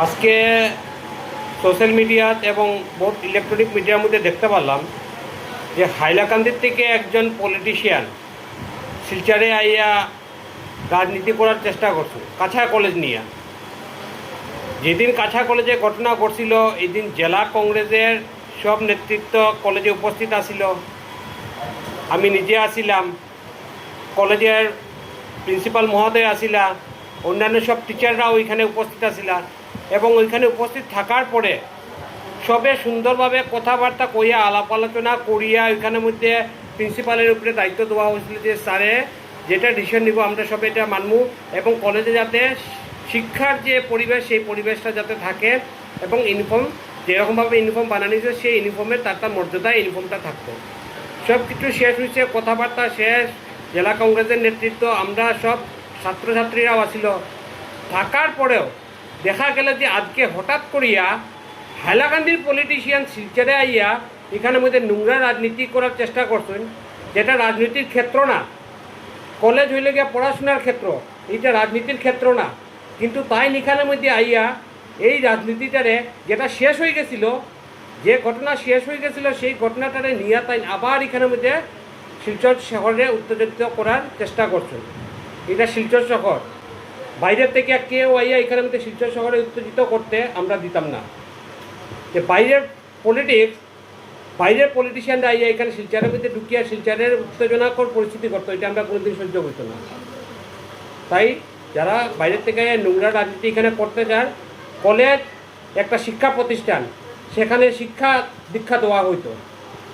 আজকে সোশ্যাল মিডিয়াত এবং বহুত ইলেকট্রনিক মিডিয়ার মধ্যে দেখতে পারলাম যে হাইলাকান্দির থেকে একজন পলিটিশিয়ান শিলচরে আইয়া রাজনীতি করার চেষ্টা করছে কাছা কলেজ নিয়ে। যেদিন কাছা কলেজে ঘটনা ঘটছিল এই দিন জেলা কংগ্রেসের সব নেতৃত্ব কলেজে উপস্থিত আসিল। আমি নিজে আসিলাম, কলেজের প্রিন্সিপাল মহোদয় আসিলা, অন্যান্য সব টিচাররাও ওইখানে উপস্থিত আসিলা এবং ওইখানে উপস্থিত থাকার পরে সবে সুন্দরভাবে কথাবার্তা কইয়া আলাপ আলোচনা করিয়া ওইখানের মধ্যে প্রিন্সিপালের উপরে দায়িত্ব দেওয়া হয়েছিল যে স্যারে যেটা ডিসিশন নিব আমরা সব এটা মানব এবং কলেজে যাতে শিক্ষার যে পরিবেশ সেই পরিবেশটা যাতে থাকে এবং ইউনিফর্ম যেরকমভাবে ইউনিফর্ম বানানো হয়েছে সেই ইউনিফর্মের তার মর্যাদায় ইউনিফর্মটা থাকতো। সব কিছু শেষ হয়েছে, কথাবার্তা শেষ, জেলা কংগ্রেসের নেতৃত্ব আমরা সব ছাত্রছাত্রীরাও আসিল। থাকার পরেও দেখা গেল যে আজকে হঠাৎ করিয়া হাইলাকান্দির পলিটিশিয়ান শিলচরে আইয়া এখানের মধ্যে নোংরা রাজনীতি করার চেষ্টা করছেন, যেটা রাজনীতির ক্ষেত্র না। কলেজ হইলে গিয়া পড়াশোনার ক্ষেত্র, এইটা রাজনীতির ক্ষেত্র না। কিন্তু তাই এখানের মধ্যে আইয়া এই রাজনীতিটারে যেটা শেষ হয়ে গেছিল, যে ঘটনা শেষ হয়ে গেছিল সেই ঘটনাটারে নিয়ে তাই আবার এখানের মধ্যে শিলচর শহরে উত্তেজিত করার চেষ্টা করছেন। এটা শিলচর শহর, বাইরের থেকে কেউ আইয়া এখানের মধ্যে শিলচর শহরে উত্তেজিত করতে আমরা দিতাম না। যে বাইরের পলিটিক্স, বাইরের পলিটিশিয়ানরা আইয়া এখানে শিলচরের মধ্যে ঢুকিয়া শিলচরের উত্তেজনাকর পরিস্থিতি করতো, এটা আমরা কোনোদিন সহ্য করতো না। তাই যারা বাইরের থেকে নোংরা রাজনীতি এখানে করতে চান, কলেজ একটা শিক্ষা প্রতিষ্ঠান, সেখানে শিক্ষা দীক্ষা দেওয়া হইতো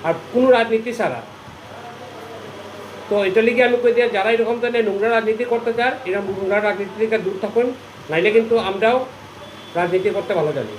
আর কোনো রাজনীতি ছাড়া। তো এটা লিগে আমি কই দিয়া যারা এরকম ধরনের নোংরা রাজনীতি করতে চান এরকম নোংরা রাজনীতি থেকে দূর থাকুন, নাইলে কিন্তু আমরাও রাজনীতি করতে ভালো জানি।